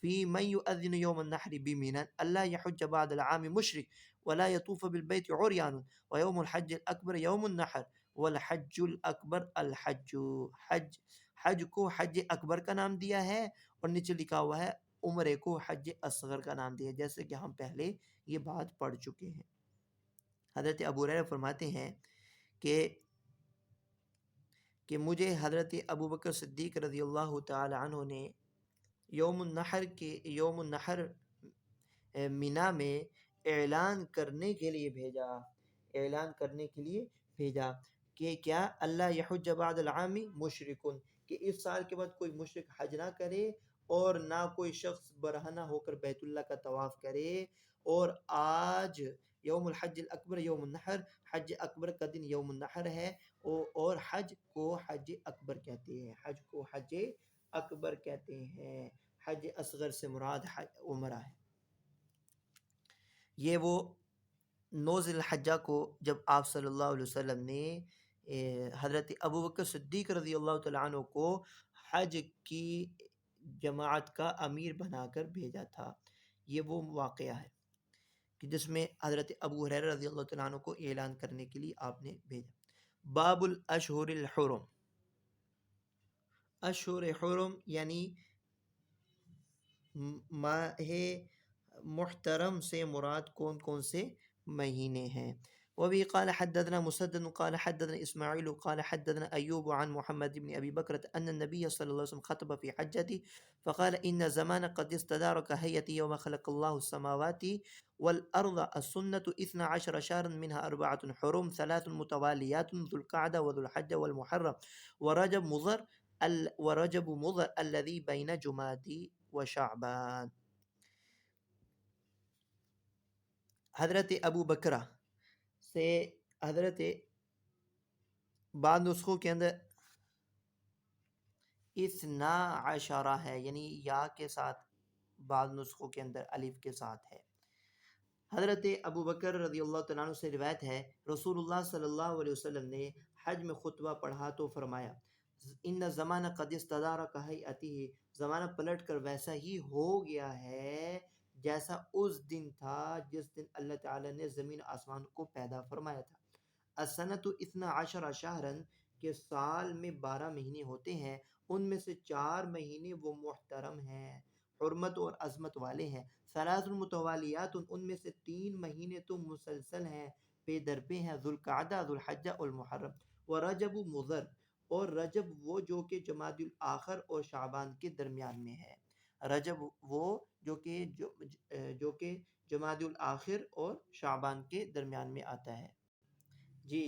في من يؤذن يوم النحر بمنى ألا يحج بعد العام مشرك ولا يطوف بالبيت عريان ويوم الحج الأكبر يوم النحر والحج الأكبر الحج. حج کو حج اکبر کا نام دیا ہے اور نیچے لکھا ہوا ہے عمرے کو حج اصغر کا نام دیا، جیسے کہ ہم پہلے یہ بات پڑھ چکے ہیں. حضرت ابو ہریرہ فرماتے ہیں کہ مجھے حضرت ابو بکر صدیق رضی اللہ تعالی عنہ نے یوم النحر مینا میں اعلان کرنے کے لیے بھیجا کہ کیا اللہ یحج بعد العام مشرکن، کہ اس سال کے بعد کوئی مشرک حج نہ کرے اور نہ کوئی شخص برہنہ ہو کر بیت اللہ کا طواف کرے۔ اور آج یوم الحج الاکبر یوم النحر، حج اکبر کا دن یوم النحر ہے، اور حج کو حج اکبر کہتے ہیں، حج کو حج اکبر کہتے ہیں۔ حج اصغر سے مراد حج عمرہ ہے۔ یہ وہ 9 ذی الحجہ کو جب آپ صلی اللہ علیہ وسلم نے حضرت ابوبکر صدیق رضی اللہ تعالیٰ عنہ کو حج کی جماعت کا امیر بنا کر بھیجا تھا، یہ وہ واقعہ ہے کہ جس میں حضرت ابو ہریرہ رضی اللہ تعالیٰ عنہ کو اعلان کرنے کے لیے آپ نے بھیجا۔ باب الاشہر الحرم، اشہر حرم یعنی ماہ محترم سے مراد کون کون سے مہینے ہیں۔ وبه قال حدثنا مسدد قال حدثنا اسماعيل قال حدثنا ايوب عن محمد بن ابي بكر ان النبي صلى الله عليه وسلم خطب في حجته فقال ان زمان قد استدارك هيئتي يوم خلق الله السماوات والارض السنه 12 شهرا منها 4 حرم 3 متواليات ذو القعده وذو الحجه والمحرم ورجب مضر الذي بين جمادی وشعبان۔ حضرت ابو بکرہ سے حضرت بعض نسخوں کے اندر اثنا عشرہ ہے، یعنی یا کے ساتھ، بعض نسخوں کے اندر الف کے ساتھ ہے۔ حضرت ابو بکر رضی اللہ تعالیٰ عنہ سے روایت ہے رسول اللہ صلی اللہ علیہ وسلم نے حج میں خطبہ پڑھا تو فرمایا ان زمانہ قد استدار کہیئتہ، زمانہ پلٹ کر ویسا ہی ہو گیا ہے جیسا اس دن تھا جس دن اللہ تعالیٰ نے زمین آسمان کو پیدا فرمایا تھا۔ السنۃ 12 شہرا، کہ سال میں 12 مہینے ہوتے ہیں، ان میں سے 4 مہینے وہ محترم ہیں، حرمت اور عظمت والے ہیں۔ 3 متوالیات، ان میں سے 3 مہینے تو مسلسل ہیں، پے در پہ ہیں، ذو القعدہ، ذو الحجہ والمحرم، ورجب مضر، اور رجب وہ جو کہ جمادی الاخر اور شعبان کے درمیان میں ہے۔ رجب وہ جو کہ جمادی الاخر اور شعبان کے درمیان میں آتا ہے۔ جی،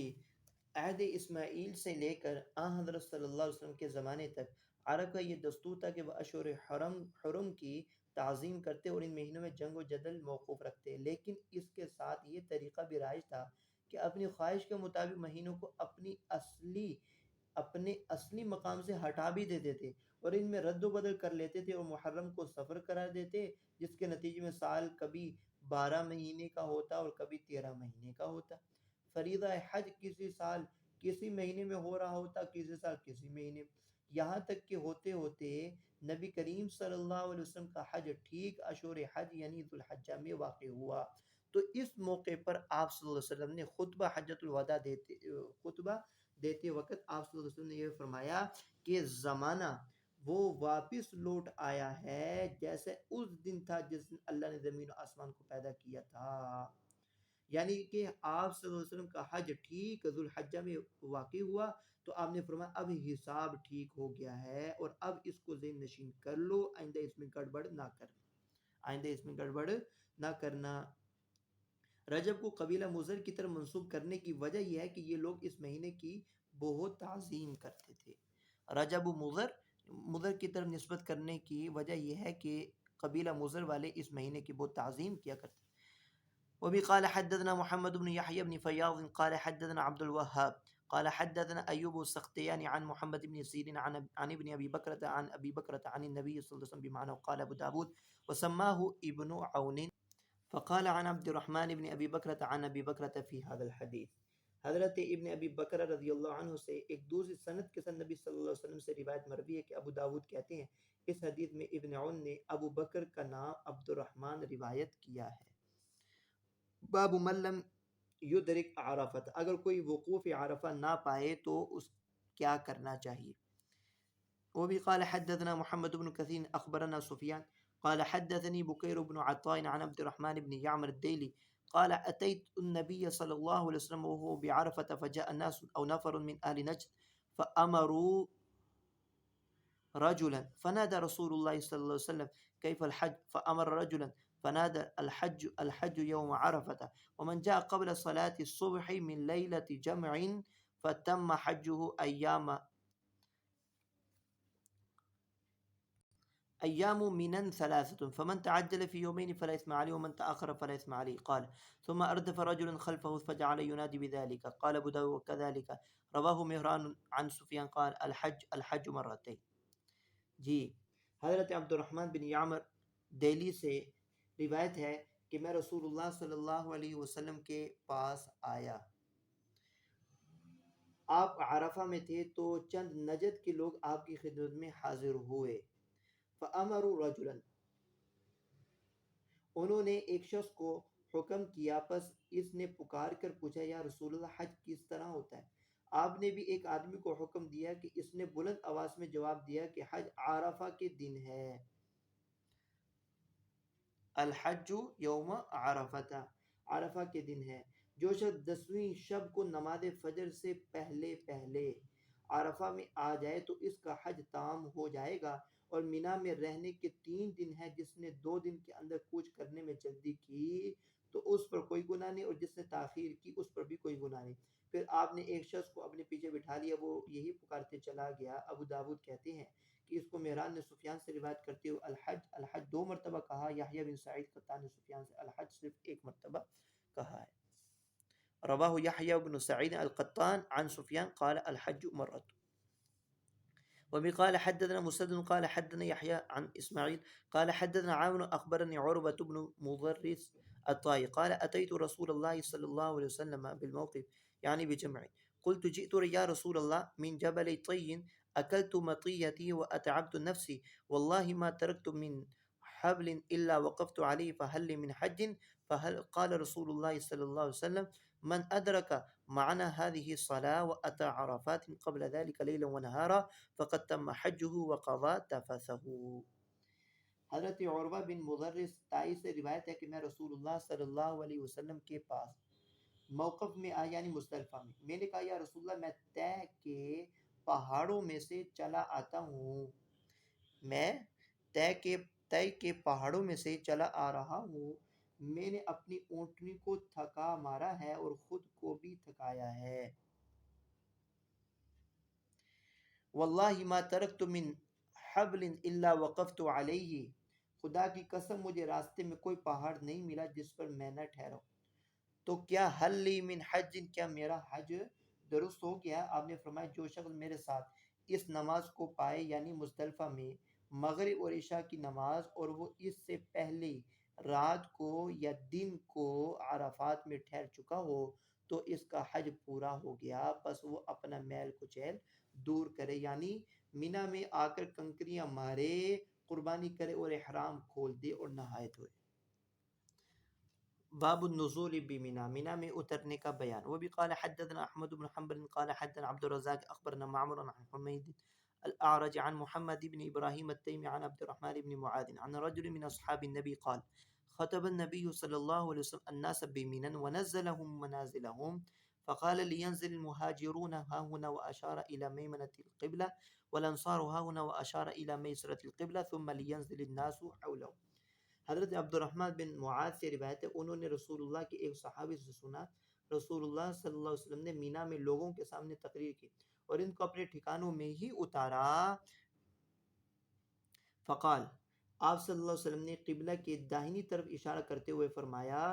عہد اسماعیل سے لے کر حضرت صلی اللہ علیہ وسلم کے زمانے تک عرب کا یہ دستور تھا کہ وہ اشہر حرم کی تعظیم کرتے اور ان مہینوں میں جنگ و جدل موقوف رکھتے، لیکن اس کے ساتھ یہ طریقہ بھی رائج تھا کہ اپنی خواہش کے مطابق مہینوں کو اپنے اصلی مقام سے ہٹا بھی دیتے تھے اور ان میں رد و بدل کر لیتے تھے، اور محرم کو سفر قرار دیتے، جس کے نتیجے میں سال کبھی 12 مہینے کا ہوتا اور کبھی 13 مہینے کا ہوتا۔ فریضہ حج کسی سال کسی مہینے میں ہو رہا ہوتا، کسی سال کسی مہینے، یہاں تک کہ ہوتے ہوتے نبی کریم صلی اللہ علیہ وسلم کا حج ٹھیک اشہر حج یعنی ذو الحجہ میں واقع ہوا۔ تو اس موقع پر آپ صلی اللہ علیہ وسلم نے حجۃ الوداع دیتے وقت آپ صلی اللہ علیہ وسلم نے یہ فرمایا کہ زمانہ وہ واپس لوٹ آیا ہے جیسے اس دن تھا جس دن اللہ نے زمین و آسمان کو پیدا کیا تھا، یعنی کہ آپ صلی اللہ علیہ وسلم کا حج ٹھیک ذو الحجہ میں واقع ہوا، تو آپ نے فرمایا اب حساب ٹھیک ہو گیا ہے اور اب اس کو ذہن نشین کر لو، آئندہ اس میں گڑبڑ نہ کرنا۔ رجب کو قبیلہ مضر کی طرف منسوب کرنے کی وجہ یہ ہے کہ یہ لوگ اس مہینے کی بہت تعظیم کرتے تھے۔ رجب مضر کی طرف نسبت کرنے کی وجہ یہ ہے کہ قبیلہ مضر والے اس مہینے کی بہت تعظیم کیا کرتے۔ وبه قال حدثنا محمد بن يحيى بن فياض قال حدثنا عبد الوهاب قال حدثنا أيوب السختياني عن محمد بن سيرين عن ابن أبي بكرة عن أبي بكرة عن النبي صلى الله عليه وسلم بمعنى، قال أبو داود وسماه ابن عون فقال عن عبد الرحمن بن أبي بكرة عن أبي بكرة في هذا الحديث۔ حضرت ابن ابی بکر رضی اللہ عنہ سے ایک دوسری سند کے ساتھ نبی صلی اللہ علیہ وسلم سے روایت مروی ہے کہ ابو داود کہتے ہیں اس حدیث میں ابن عون نے ابو بکر کا نام عبد الرحمن روایت کیا ہے۔ باب من لم یدرک عرفۃ، اگر کوئی وقوف عرفہ نہ پائے تو اس کیا کرنا چاہیے۔ وہ بھی قال حدثنا محمد بن كثير اخبرنا سفیان قال حدثني بكير بن عطاء عن عبد الرحمن بن يعمر الديلي قال أتيت النبي صلى الله عليه وسلم وهو بعرفة فجاء الناس أو نفر من أهل نجد فأمروا رجلا فنادى رسول الله صلى الله عليه وسلم كيف الحج فأمر رجلا فنادى الحج يوم عرفة ومن جاء قبل صلاة الصبح من ليلة جمع فتم حجه أيام أيام منن ثلاثة فمن تعجل في يومين فلا إثم عليه ومن تأخر فلا إثم عليه. قال ثم أردف رجل خلفه فجعل ينادي بذلك. قال أبو داود وكذلك رواه مهران عن سفيان قال الحج الحج مرتين. جی حضرت عبد الرحمن بن یعمر دہلی سے روایت ہے کہ میں رسول اللہ صلی اللہ علیہ وسلم کے پاس آیا، آپ عرفہ میں تھے تو چند نجد کے لوگ آپ کی خدمت میں حاضر ہوئے، فَأَمَرُوا رَجُلًا، انہوں نے ایک شخص کو حکم کیا، پس اس نے پکار کر پوچھا یا رسول اللہ حج کس طرح ہوتا ہے؟ آپ نے بھی ایک آدمی کو حکم دیا کہ اس نے بلند آواز میں جواب دیا کہ حج عرفہ کے دن ہے، الحج یوم عرفہ، عرفہ کے دن ہے۔ جو شخص 10ویں شب کو نماز فجر سے پہلے پہلے عرفہ میں آ جائے تو اس کا حج تام ہو جائے گا، اور مینا میں رہنے کے 3 دن ہے، جس نے 2 دن کے اندر کوچ کرنے میں جلدی کی تو اس پر کوئی گناہ نہیں، اور جس نے تاخیر کی اس پر بھی کوئی گناہ نہیں۔ پھر آپ نے ایک شخص کو اپنے پیچھے بٹھا لیا، وہ یہی پکارتے چلا گیا۔ ابو داود کہتے ہیں کہ اس کو مہران نے سفیان سے روایت کرتے ہوئے الحج الحج 2 مرتبہ کہا، یحییٰ بن سعید قطان نے سفیان سے الحج صرف 1 مرتبہ کہا ہے۔ رواہ یحییٰ بن سعید القطان عن سفیان قال الحج مرت. وبه قال حدثنا مسدد قال حدثنا يحيى عن اسماعيل قال حدثنا عامر اخبرني عروة بن مضرس الطائي قال اتيت رسول الله صلى الله عليه وسلم بالموقف يعني بجمع، قلت جئت يا رسول الله من جبل طي اكلت مطيتي واتعبت نفسي والله ما تركت من حبل الا وقفت عليه فهل لي من حج؟ فهل قال رسول الله صلى الله عليه وسلم من ادرك معنا هذه الصلاة واتى عرفات قبل ذلك ليلا ونهارا فقد تم حجه وقضى تفثه۔ حضرت عروہ بن مضرس طائی سے روایت ہے کہ میں رسول اللہ صلی اللہ علیہ وسلم کے پاس موقف میں آیا، یعنی مزدلفہ میں۔ میں نے کہا یا رسول اللہ میں طے کے پہاڑوں میں سے چلا آتا ہوں، میں طے کے پہاڑوں میں سے چلا آ رہا ہوں، میں نے اپنی اونٹنی کو تھکا مارا ہے اور خود کو بھی تھکایا ہے۔ واللہ ما ترکت من حبل الا وقفت علیہ، خدا کی قسم مجھے راستے میں کوئی پہاڑ نہیں ملا جس پر میں نہ ٹھہرا۔ تو کیا حل لی من حج، کیا میرا حج درست ہو گیا؟ آپ نے فرمایا جو شخص میرے ساتھ اس نماز کو پائے، یعنی مزدلفہ میں مغرب اور عشاء کی نماز، اور وہ اس سے پہلے رات کو یا دن کو عرفات میں ٹھہر چکا ہو تو اس کا حج پورا ہو گیا، بس وہ اپنا میل کچیل دور کرے، یعنی مینا میں آ کر کنکریاں مارے، قربانی کرے اور احرام کھول دے اور نہائے دھوئے۔ باب النزول بمنا، مینا میں اترنے کا بیان۔ وہ بھی قال حدثنا احمد بن حنبل قال حدثنا عبد الرزاق اخبرنا معمر عن حمید الاعرج عن محمد بن ابراہیم التیمی عن عبد الرحمن بن معاذ عن رجل من اصحاب النبي قال خطب النبي صلى الله عليه وسلم الناس بمنا ونزلهم منازلهم فقال لينزل المهاجرون ها هنا واشار الى ميمنة القبلة والانصار ها هنا واشار الى ميسرة القبلة ثم لينزل الناس حوله۔ حضرت عبد الرحمن بن معاذ سے روایت ہے، انہوں نے رسول اللہ کے ایک صحابی سے سنا رسول اللہ صلی اللہ علیہ وسلم نے مینا میں لوگوں کے سامنے تقریر کی اور ان کو اپنے ٹھکانوں میں ہی اتارا۔ فقال، آپ صلی اللہ علیہ وسلم نے قبلہ کے داہنی طرف اشارہ کرتے ہوئے فرمایا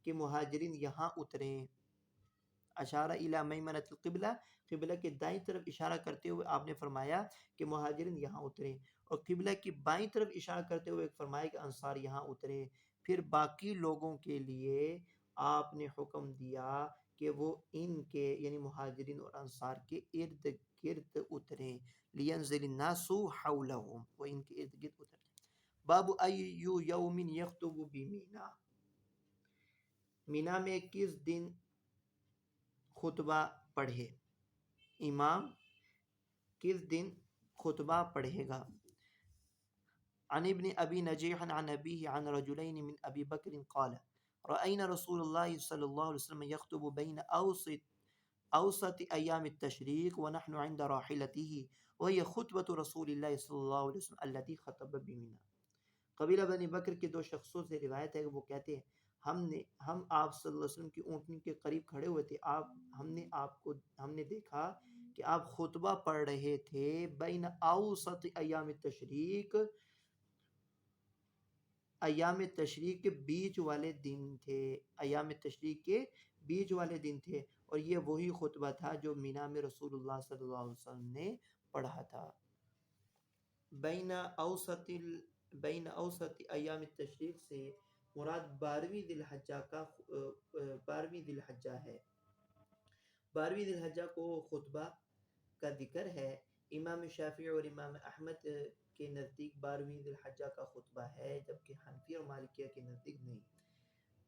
کہ مہاجرین یہاں اتریں۔ اشارہ الی میمنۃ القبلہ، قبلہ کے دائیں طرف اشارہ کرتے ہوئے آپ نے فرمایا کہ مہاجرین یہاں اتریں، اور قبلہ کی بائیں طرف اشارہ کرتے ہوئے فرمایا کہ انصار یہاں اتریں۔ پھر باقی لوگوں کے لیے آپ نے حکم دیا کہ وہ ان کے یعنی مہاجرین اور انصار کے ارد گرد اتریں، لینزل الناس حولهم، وہ ان کے ارد گرد اتریں۔ باب ای یوم یخطب بمینا، مینا میں کس دن خطبہ پڑھے، امام کس دن خطبہ پڑھے گا۔ عن ابن ابی نجیح عن ابیہ عن رجلین من ابی بکر قال رأینا رسول اللہ صلی اللہ علیہ وسلم یخطب بین اوسط ایام التشریق ونحن عند راحلته وهي خطبة رسول اللہ صلی اللہ علیہ وسلم التي خطب بمنا۔ قبیلہ بنی بکر کے 2 شخصوں سے روایت ہے کہ وہ کہتے ہیں ہم آپ صلی اللہ علیہ وسلم کی اونٹنی کے قریب کھڑے ہوئے تھے، ہم نے دیکھا کہ آپ خطبہ پڑھ رہے تھے بین اوسط ایام التشریق، ایام تشریق کے بیچ والے دن تھے، ایام تشریق کے بیچ والے دن تھے، اور یہ وہی خطبہ تھا جو مینا میں رسول اللہ صلی اللہ علیہ وسلم نے پڑھا تھا۔ بین اوسط بین اوسط ایام التشریق سے مراد 12ویں ذی الحجہ ہے، 12ویں ذی الحجہ کو خطبہ کا ذکر ہے۔ امام شافعی اور امام احمد کے نزدیک 12ویں ذی الحجہ کا خطبہ ہے، جبکہ حنفی اور مالکیہ کے نزدیک نہیں۔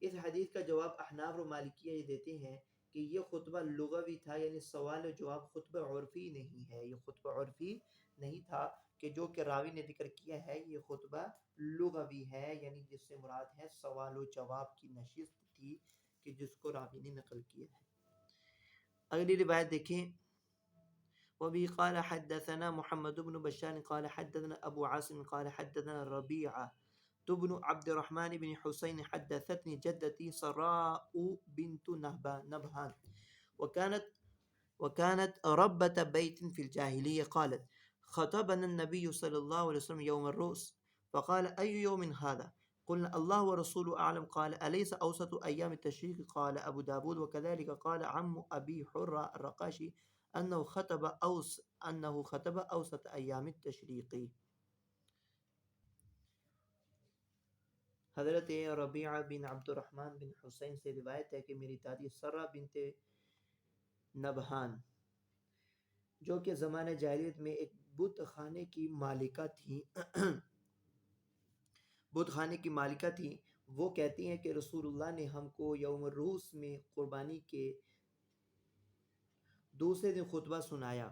اس حدیث کا جواب احناف اور مالکیہ یہ دیتے ہیں کہ یہ خطبہ لغوی تھا، یعنی سوال و جواب، خطبہ عرفی نہیں ہے، یہ خطبہ عرفی نہیں تھا کہ جو کہ راوی نے ذکر کیا ہے، یہ خطبہ لغوی ہے، یعنی جس سے مراد ہے سوال و جواب کی نشست تھی کہ جس کو راوی نے نقل کیا ہے۔ اگلی روایت دیکھیں، وبه قال حدثنا محمد بن بشار قال حدثنا ابو عاصم قال حدثنا ربيعة بن عبد الرحمن بن حسين حدثتني جدتي سراء بنت نبهان وكانت ربة بيت في الجاهلية، قالت خطبنا النبي صلى الله عليه وسلم يوم الرؤس فقال أي يوم هذا؟ قلنا الله ورسوله أعلم. قال أليس أوسط أيام التشريق؟ قال أبو داود وكذلك قال عم أبي حرة الرقاشي أنه خطب أوسط أيام التشريق۔ حضرت ربیعہ بن عبد الرحمن بن حسین سے روایت ہے کہ میری دادی سرہ بنت نبہان، جو کہ زمانہ جاہلیت میں ایک بت خانے کی مالکہ تھی بت خانے کی مالکہ تھی، وہ کہتی ہیں کہ رسول اللہ نے ہم کو یوم روس میں قربانی کے دوسرے دن خطبہ سنایا۔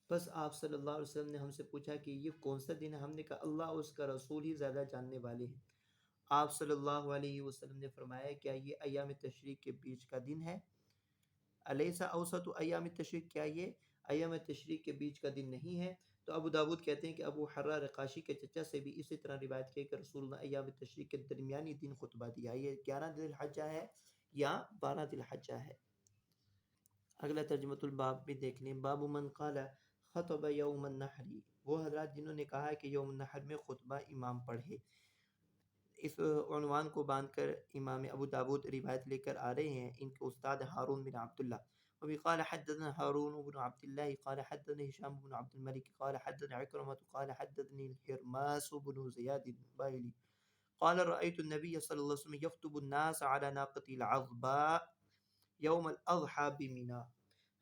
بس آپ صلی اللہ علیہ وسلم نے ہم سے پوچھا کہ یہ کون سا دن ہے؟ ہم نے کہا اللہ اور اس کا رسول ہی زیادہ جاننے والے ہیں۔ آپ صلی اللہ علیہ وسلم نے فرمایا کیا یہ ایام تشریق کے بیچ کا دن ہے؟ الیس اوسط ایام تشریق، کیا یہ ایام تشریق کے بیچ کا دن نہیں ہے؟ تو ابو داود کہتے ہیں کہ ابو حرہ رقاشی کے چچا سے بھی اسی طرح روایت کی کہ رسول اللہ ایام تشریق کے درمیانی دن خطبہ دیا، یہ 11 ذی الحجہ ہے یا 12 ذی الحجہ ہے۔ اگلا ترجمۃ الباب بھی دیکھ لیں، باب من قال خطب یوم النحر، وہ حضرات جنہوں نے کہا کہ یوم النحر میں خطبہ امام پڑھے۔ اس عنوان کو باندھ کر امام ابو داود روایت لے کر آ رہے ہیں، ان کے استاد ہارون بن عبداللہ۔ وبه قال حدثنا هارون بن عبد الله قال حدثني هشام بن عبد الملك قال حدثني عكرمة قال حدثني الحرماس بن زياد الباهلي قال رأيت النبي صلى الله عليه وسلم يخطب الناس على ناقة العظباء يوم الأضحى بمنى۔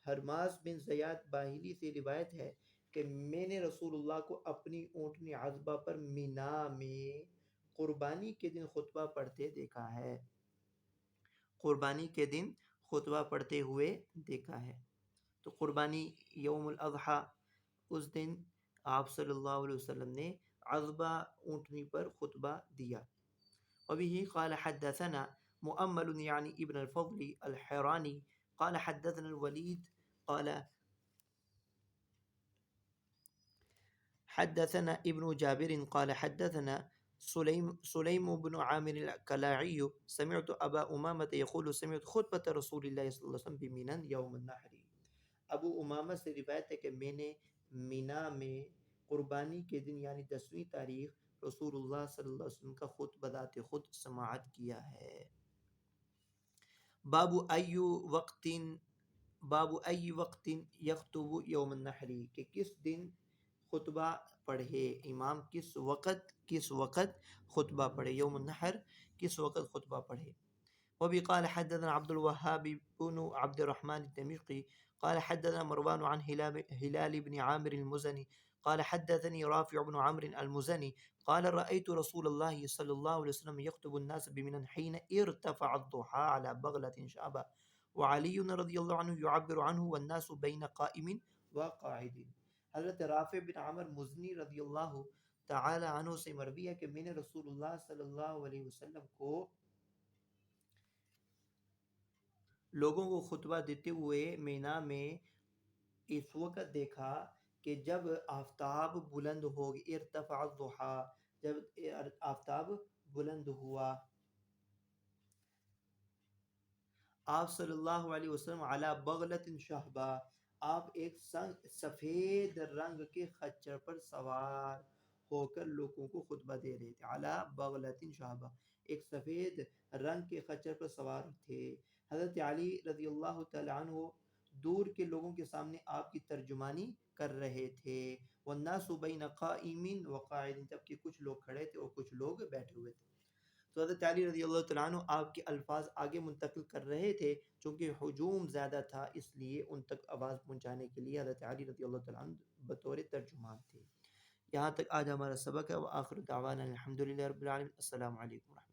حرماس بن زیاد باہلی سے روایت ہے کہ میں نے رسول اللہ کو اپنی اونٹنی عظبہ پر مینا میں قربانی کے دن خطبہ پڑھتے دیکھا ہے، قربانی کے دن خطبہ پڑھتے ہوئے دیکھا ہے۔ تو قربانی یوم الاضحیٰ، اس دن آپ صلی اللہ علیہ وسلم نے عظبہ اونٹنی پر خطبہ دیا۔ وبه قال حدثنا مؤمل يعني ابن الفضل الحراني قال حدثنا الوليد قال حدثنا ابن جابر قال حدثنا سليم بن عامر الكلاعي سمعت أبا أمامة يقول سمعت خطبة رسول الله صلى الله عليه وسلم بمنى يوم النحر۔ ابو امامہ سے روایت ہے کہ میں نے مینا میں قربانی کے دن یعنی 10ویں تاریخ رسول اللہ صلی اللہ علیہ وسلم کا خود بذات خود سماعت کیا ہے۔ باب ای وقت یخطب یوم النحر، کہ کس دن خطبہ پڑھے امام، کس وقت خطبہ پڑھے، یوم النحر کس وقت خطبہ پڑھے۔ وبه قال حدثنا عبد الوهاب بن عبد الرحمن الدمشقي قال حدثنا مروان عن هلال بن عامر المزني قال حدثني رافع بن عمرو المزني قال رأيت رسول الله صلى الله عليه وسلم يخطب الناس بمنى حين ارتفع الضحى على بغلة شابة وعلي رضي الله عنه يعبر عنه والناس بين قائم وقاعد۔ حضرت رافع بن عمر مزنی رضی اللہ تعالی عنہ سے مروی ہے کہ میں نے رسول اللہ صلی اللہ علیہ وسلم کو لوگوں کو خطبہ دیتے ہوئے مینا میں اس وقت دیکھا کہ جب آفتاب بلند ہو گئی، ارتفع الضحیٰ، جب آفتاب بلند ہوا، آپ صلی اللہ علیہ وسلم علی بغلۃ شہبہ، آپ ایک سفید رنگ کے خچر پر سوار، ہو کر لوگوں کو خطبہ دے رہے تھے، علی بغلۃ شابہ، ایک سفید رنگ کے خچر پر سوار تھے۔ حضرت علی رضی اللہ تعالی عنہ دور کے لوگوں کے سامنے آپ کی ترجمانی کر رہے تھے، والناس بین قائم وقاعد، جبکہ کچھ لوگ کھڑے تھے اور کچھ لوگ بیٹھے ہوئے تھے۔ تو حضرت علی رضی اللہ تعالیٰ عنہ آپ کے الفاظ آگے منتقل کر رہے تھے، چونکہ ہجوم زیادہ تھا اس لیے ان تک آواز پہنچانے کے لیے حضرت علی رضی اللہ تعالیٰ عنہ بطور ترجمان تھے۔ یہاں تک آج ہمارا سبق ہے، وآخر دعوانا الحمدللہ رب العالمین۔ السلام علیکم ورحمۃ اللہ۔